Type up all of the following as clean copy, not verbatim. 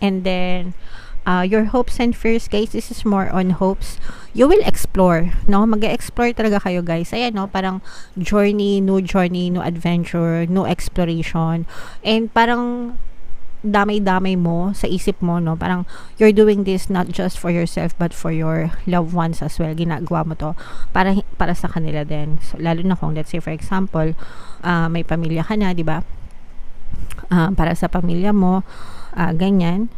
And then, your hopes and fears, guys, this is more on hopes. You will explore, no? Mag-explore talaga kayo, guys. Ayan, no? Parang journey, new adventure, new exploration. And parang damay-damay mo sa isip mo, no? Parang you're doing this not just for yourself but for your loved ones as well. Ginagawa mo to para sa kanila din. So, lalo na kung let's say for example, may pamilya ka na, di ba? Para sa pamilya mo, ganyan.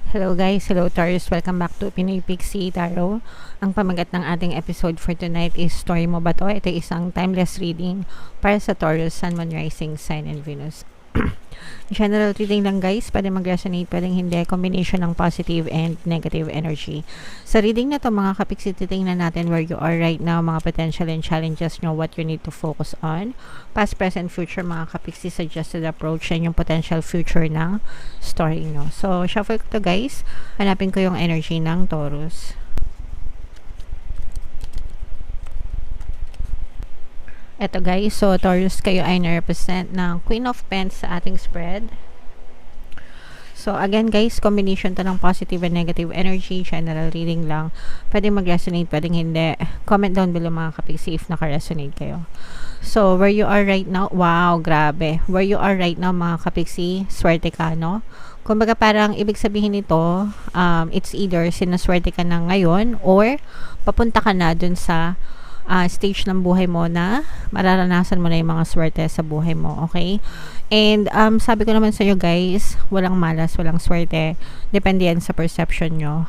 Hello guys, hello Taurus, welcome back to Pinoy Pixie Tarot. Ang pamagat ng ating episode for tonight is Story Mo Ba To? Ito isang timeless reading para sa Taurus, Sun, Moon, Rising, Sign, and Venus. General reading lang guys, pwede mag-resonate, pwedeng hindi, combination ng positive and negative energy. Sa reading na to mga kapiksi, titingnan natin where you are right now, mga potential and challenges nyo, what you need to focus on, past, present, future, mga kapiksi, suggested approach, yan yung potential future ng story nyo. So, shuffle ko to guys, hanapin ko yung energy ng Taurus. Eto guys, so Taurus, kayo ay na-represent ng Queen of Pentacles sa ating spread. So again guys, combination to ng positive and negative energy, general reading lang. Pwedeng mag-resonate, pwedeng hindi. Comment down below mga kapiksi if naka-resonate kayo. So where you are right now, wow, grabe. Where you are right now mga kapiksi, swerte ka, no? Kumbaga parang ibig sabihin nito, it's either sinaswerte ka na ngayon or papunta ka na dun sa stage ng buhay mo na mararanasan mo na yung mga swerte sa buhay mo, okay? And sabi ko naman sa inyo guys, walang malas, walang swerte, depende yan sa perception nyo.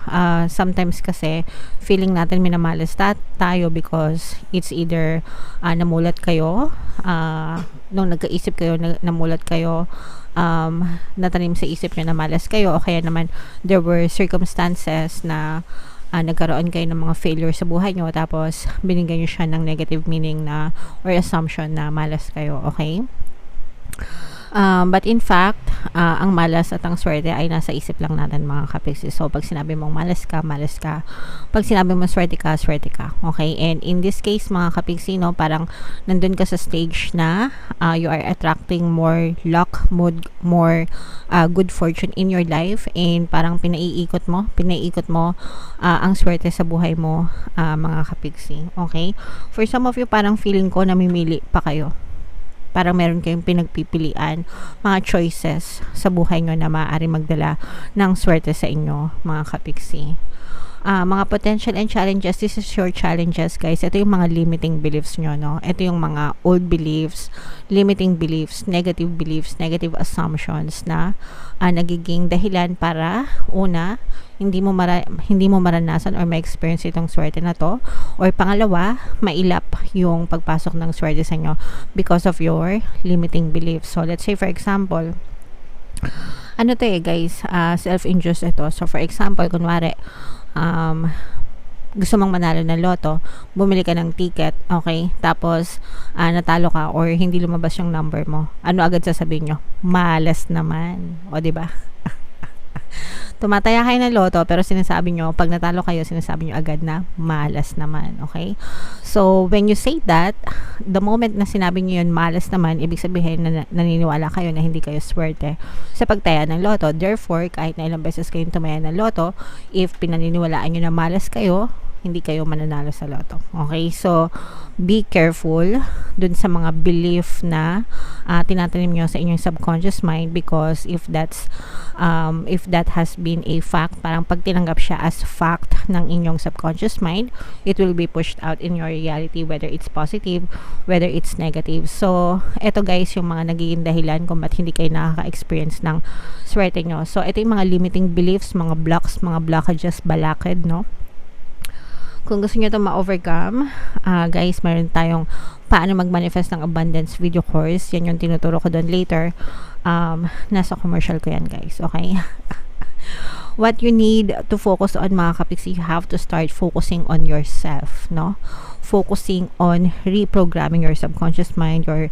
Sometimes kasi feeling natin minamalas tayo because it's either namulat kayo, nung nagkaisip kayo, namulat kayo, natanim sa isip nyo na malas kayo, o kaya naman there were circumstances na nagkaroon kayo ng mga failure sa buhay nyo, tapos binigyan nyo siya ng negative meaning na or assumption na malas kayo, okay? But in fact, ang malas at ang swerte ay nasa isip lang natin mga kapiksi. So, pag sinabi mong malas ka, malas ka. Pag sinabi mong swerte ka, swerte ka. Okay? And in this case, mga kapiksi, no, parang nandun ka sa stage na you are attracting more luck, more good fortune in your life, and parang pinaiikot mo ang swerte sa buhay mo, mga kapiksi. Okay? For some of you, parang feeling ko namimili pa kayo. Parang meron kayong pinagpipilian, mga choices sa buhay nyo na maaari magdala ng swerte sa inyo, mga kapiksi. Mga potential and challenges, this is your challenges guys. Ito yung mga limiting beliefs nyo, no? Ito yung mga old beliefs, limiting beliefs, negative assumptions na nagiging dahilan para una, hindi mo maranasan or ma-experience itong swerte na to, or pangalawa, mailap yung pagpasok ng swerte sa inyo because of your limiting beliefs. So let's say for example, ano to guys, self-induced ito. So for example, kunwari gusto mong manalo ng loto, bumili ka ng ticket, okay? Tapos natalo ka or hindi lumabas yung number mo. Ano agad sasabihin nyo? Malas naman. O diba? Tumataya kayo ng loto pero sinasabi nyo, pag natalo kayo, sinasabi nyo agad na malas naman, okay? So, when you say that, the moment na sinabi nyo yun, malas naman, ibig sabihin na naniniwala kayo na hindi kayo swerte sa pagtaya ng loto. Therefore, kahit na ilang beses kayong tumaya ng loto, if pinaniniwalaan nyo na malas kayo, hindi kayo mananalo sa loto. Okay? So, be careful dun sa mga belief na tinatanim nyo sa inyong subconscious mind, because if that has been a fact, parang pag tinanggap siya as fact ng inyong subconscious mind, it will be pushed out in your reality, whether it's positive, whether it's negative. So, eto guys, yung mga nagiging dahilan kung ba't hindi kayo nakaka-experience ng swerte nyo. So, ito yung mga limiting beliefs, mga blocks, mga blockages, balakid, no? Kung gusto nyo ito ma-overcome, guys, meron tayong paano mag-manifest ng abundance video course. Yan yung tinuturo ko doon later. Nasa commercial ko yan, guys. Okay? What you need to focus on, mga kapiksi, you have to start focusing on yourself, no? focusing on reprogramming your subconscious mind, your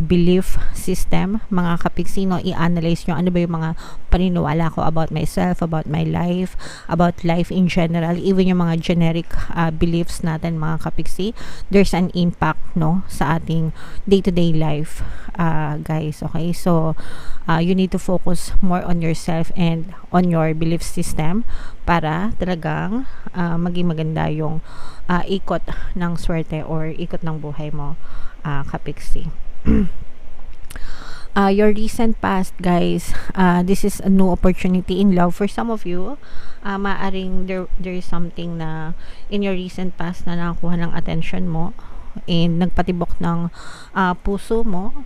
belief system, mga kapiksi, no? I-analyze nyo ano ba yung mga paniniwala ko about myself, about my life, about life in general, even yung mga generic beliefs natin, mga kapiksi. There's an impact, no, sa ating day-to-day life, guys. Okay, so you need to focus more on yourself and on your belief system para talagang maging maganda yung ikot ng swerte or ikot ng buhay mo, kapiksi. Your recent past, guys, this is a new opportunity in love for some of you. Maaring there is something na in your recent past na nakakuha ng attention mo and nagpatibok ng puso mo.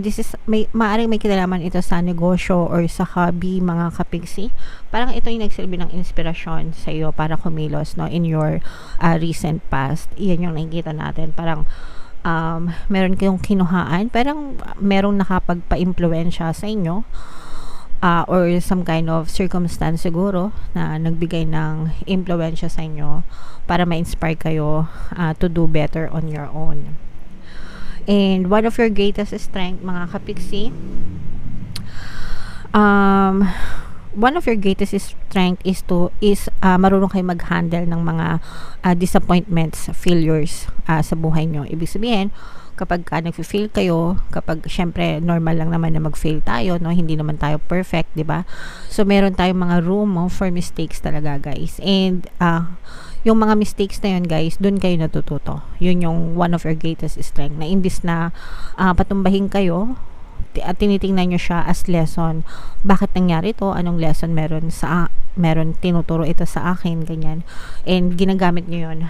This is maaring may kinalaman ito sa negosyo or sa hobby, mga kapiksi. Parang ito yung nagsilbi ng inspirasyon sa iyo para kumilos, no, in your recent past. Iyan yung nakikita natin. Parang meron kayong kinuhaan, parang merong nakapagpa-impluwensya sa inyo, or some kind of circumstance siguro na nagbigay ng impluwensya sa inyo para ma-inspire kayo to do better on your own. And one of your greatest strength, mga kapiksi, one of your greatest strength is marunong kayo mag-handle ng mga disappointments, failures sa buhay nyo. Ibig sabihin, kapag nag-fail kayo, kapag syempre normal lang naman na mag-fail tayo, no, hindi naman tayo perfect, di ba? So meron tayong mga room for mistakes talaga, guys. And yung mga mistakes na yun, guys, dun kayo natututo. Yun yung one of your greatest strength, na imbis na patumbahin kayo at tinitingnan nyo siya as lesson. Bakit nangyari to? Anong lesson meron tinuturo ito sa akin, ganyan. And ginagamit nyo yun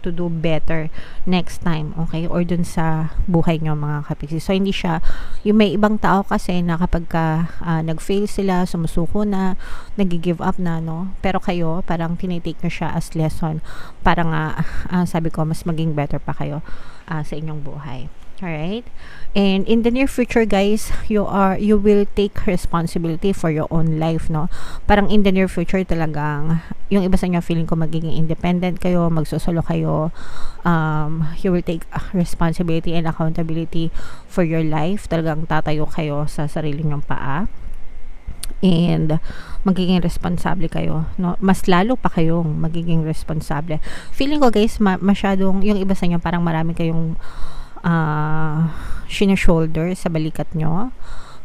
to do better next time, okay? Or dun sa buhay nyo, mga kapiksi. So hindi siya, yung may ibang tao kasi na kapag nag-fail sila, sumusuko na, nag-give up na, no? Pero kayo, parang tinitake nyo siya as lesson para nga, sabi ko, mas maging better pa kayo sa inyong buhay. Alright? And in the near future, guys, you will take responsibility for your own life, no? Parang in the near future talagang, yung iba sa inyo, feeling ko magiging independent kayo, magsusolo kayo, you will take responsibility and accountability for your life. Talagang tatayo kayo sa sarili nyong paa. And magiging responsable kayo, no? Mas lalo pa kayong magiging responsable. Feeling ko, guys, masyadong, yung iba sa inyo, parang marami kayong shoulder sa balikat nyo.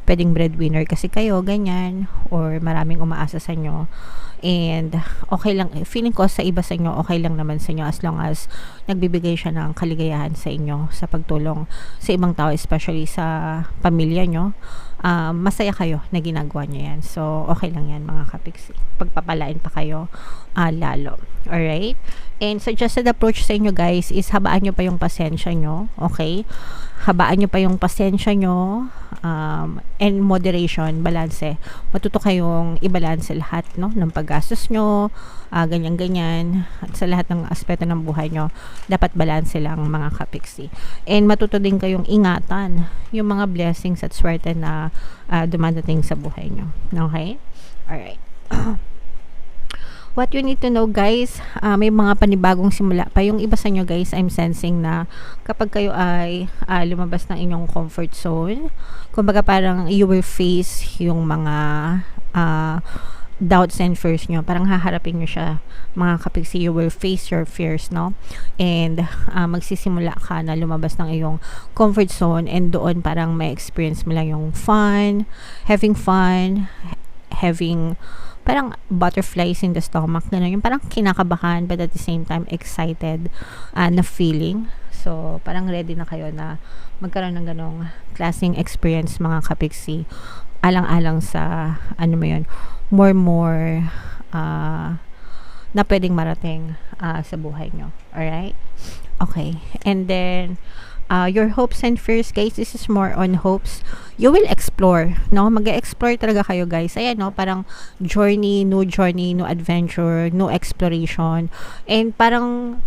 Pwedeng breadwinner kasi kayo, ganyan, or maraming umaasa sa inyo. And okay lang, feeling ko sa iba sa inyo, okay lang naman sa inyo as long as nagbibigay siya ng kaligayahan sa inyo sa pagtulong sa ibang tao, especially sa pamilya nyo. Masaya kayo na ginagawa nyo yan. So okay lang yan, mga kapiksi. Pagpapalain pa kayo lalo. Alright? And suggested approach sa inyo, guys, is habaan nyo pa yung pasensya nyo. Okay? Habaan nyo pa yung pasensya nyo, and moderation, balanse. Matuto kayong i-balance lahat, no, ng paggastos nyo, ganyan-ganyan, at sa lahat ng aspeto ng buhay nyo, dapat balanse lang, mga kapiksi. And matuto din kayong ingatan yung mga blessings at swerte na dumadating sa buhay nyo. Okay? Alright. What you need to know, guys, may mga panibagong simula pa. Yung iba sa inyo, guys, I'm sensing na kapag kayo ay lumabas ng inyong comfort zone, kumbaga parang you will face yung mga doubts and fears nyo. Parang haharapin nyo siya, mga kapiksi. You will face your fears, no? And magsisimula ka na lumabas ng iyong comfort zone, and doon parang may experience mo lang yung having parang butterflies in the stomach, gano'n, yung parang kinakabahan but at the same time excited na feeling. So parang ready na kayo na magkaroon ng ganong klaseng experience, mga kapiksi, alang-alang sa more na pwedeng marating sa buhay nyo. Alright? Okay. And then your hopes and fears, guys, this is more on hopes. You will explore, no? Mag-explore talaga kayo, guys. Ayan, no? Parang new adventure, new exploration. And parang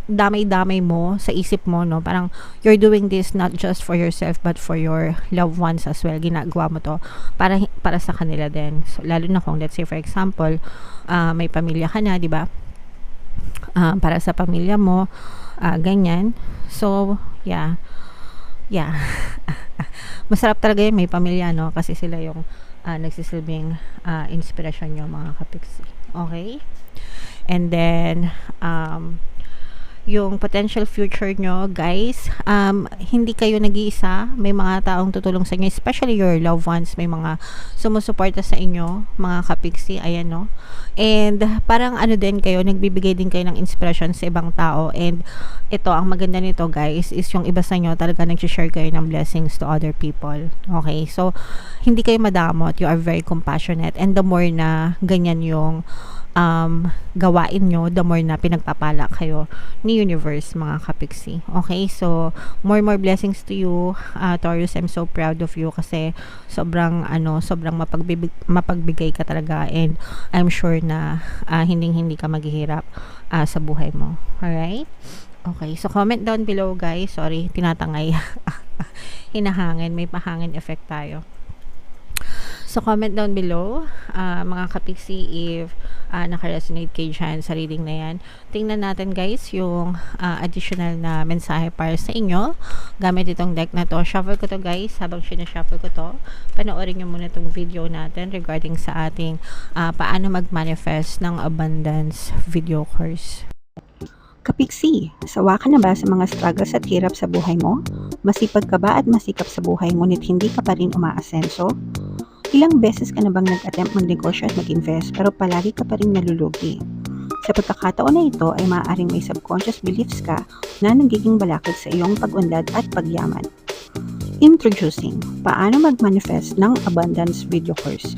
damay-damay mo sa isip mo, no? Parang you're doing this not just for yourself but for your loved ones as well. Ginagawa mo to para sa kanila din. So, lalo na kung, let's say, for example, may pamilya ka na, di ba? para sa pamilya mo, ganyan. So, yeah. Masarap talaga yung may pamilya, no? Kasi sila yung nagsisilbing inspirasyon nyo, mga kapiksi. Okay? And then, yung potential future nyo, guys, hindi kayo nag-iisa. May mga taong tutulong sa inyo, especially your loved ones. May mga sumusuporta sa inyo, mga kapiksi, ayan, no? And parang ano din kayo, nagbibigay din kayo ng inspiration sa ibang tao. And ito, ang maganda nito, guys, is yung iba sa inyo talaga nag-share kayo ng blessings to other people. Okay? So, hindi kayo madamot. You are very compassionate. And the more na ganyan yung gawain nyo, the more na pinagpapala kayo ni universe, mga kapiksi. Okay, so more blessings to you, Taurus. I'm so proud of you kasi sobrang mapagbigay ka talaga, and I'm sure na hindi ka maghihirap sa buhay mo. Alright? Okay, so comment down below, guys. Sorry, tinatangay. Hinahangin, may pahangin effect tayo. So, comment down below, mga kapiksi, if naka-resonate kayo dyan sa reading na yan. Tingnan natin, guys, yung additional na mensahe para sa inyo gamit itong deck na to. Shuffle ko to, guys. Habang sinashuffle ko to, panoorin nyo muna itong video natin regarding sa ating paano mag-manifest ng abundance video course. Kapiksi, sawa ka na ba sa mga struggles at hirap sa buhay mo? Masipag ka ba at masikap sa buhay ngunit hindi ka pa rin umaasenso? Ilang beses ka na bang nag-attempt magnegosyo at mag-invest pero palagi ka pa rin nalulugi? Sa pagkakataon na ito ay maaaring may subconscious beliefs ka na nagiging balakid sa iyong pag-unlad at pagyaman. Introducing, paano mag-manifest ng abundance video course.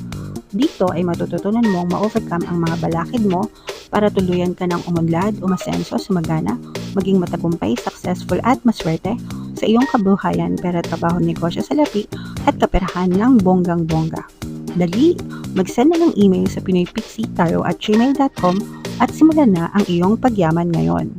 Dito ay matututunan mong ma-overcome ang mga balakid mo para tuluyan ka ng umunlad, umasenso, sumagana, maging matagumpay, successful at maswerte sa iyong kabuhayan, pera, trabaho, negosyo, salapi at kaperahan ng bonggang-bongga. Dali, mag-send na ng email sa pinoypixitaro@gmail.com at simulan na ang iyong pagyaman ngayon.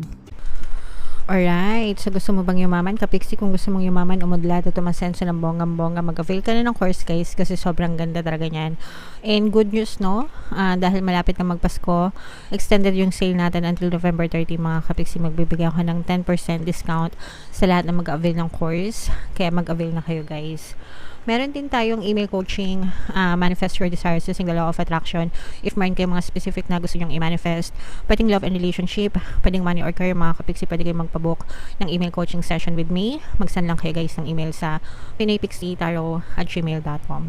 Alright, so gusto mo bang yumaman? Kapiksi, kung gusto mong yumaman, umudlad at umasenso ng bonggang-bongga, mag-avail ka na ng course, guys, kasi sobrang ganda talaga niyan. And good news, no? Dahil malapit na magpasko, extended yung sale natin until November 30, mga kapiksi. Magbibigay ako ng 10% discount sa lahat na mag-avail ng course. Kaya mag-avail na kayo, guys. Meron din tayong email coaching, manifest your desires using the law of attraction. If meron kayong mga specific na gusto nyong i-manifest, pwedeng love and relationship, pwedeng money or career, mga kapiksi, pwede kayong magpabook ng email coaching session with me. Mag-send lang kayo, guys, ng email sa pinoypixitaro@gmail.com.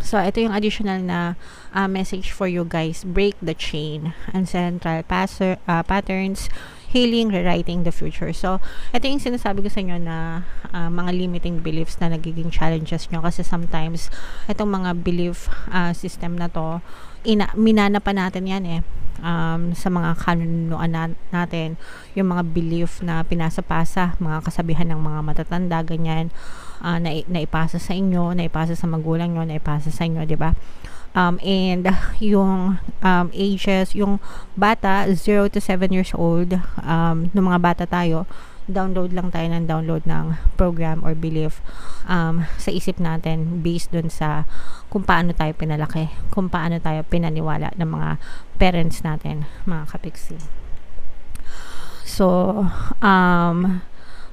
So, ito yung additional na message for you, guys. Break the chain. Ancestral patterns, healing, rewriting the future. So, ito yung sinasabi ko sa inyo na mga limiting beliefs na nagiging challenges nyo. Kasi sometimes, itong mga belief system na to, minana pa natin yan sa mga kanunuan natin. Yung mga belief na pinasa-pasa, mga kasabihan ng mga matatanda, ganyan, naipasa sa inyo, naipasa sa magulang nyo, naipasa sa inyo, di ba? And yung ages, yung bata 0 to 7 years old, nung mga bata tayo, download ng program or belief sa isip natin based dun sa kung paano tayo pinalaki, kung paano tayo pinaniwala ng mga parents natin, mga kapiksi. So,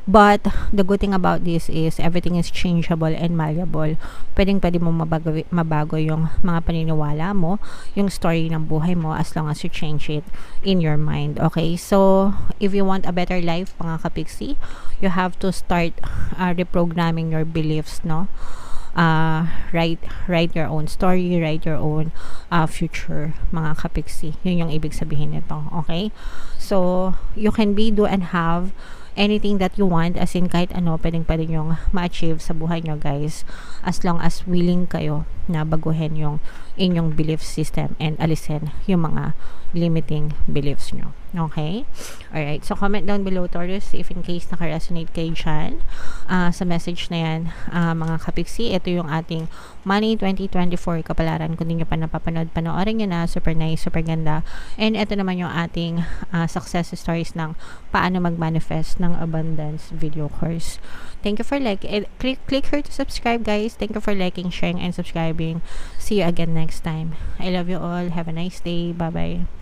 but the good thing about this is everything is changeable and malleable. Pwede mo mabago yung mga paniniwala mo, yung story ng buhay mo, as long as you change it in your mind. Okay, so if you want a better life, mga kapiksi, you have to start reprogramming your beliefs, no? Write your own story, write your own future, mga kapiksi. Yun yung ibig sabihin nito. Okay, so you can be, do, and have anything that you want, as in kahit ano pwede nyong ma-achieve sa buhay nyo, guys, as long as willing kayo na baguhin yung inyong belief system and alisin yung mga limiting beliefs nyo. Okay? Alright, so comment down below, Taurus, if in case naka-resonate kayo dyan sa message na yan, mga kapiksi. Ito yung ating Money 2024 kapalaran. Kung di nyo pa napapanood, panoorin nyo na. Super nice, super ganda. And ito naman yung ating success stories ng paano mag-manifest ng abundance video course. Thank you for click here to subscribe, guys. Thank you for liking, sharing, and subscribing. See you again next time. I love you all. Have a nice day. Bye-bye.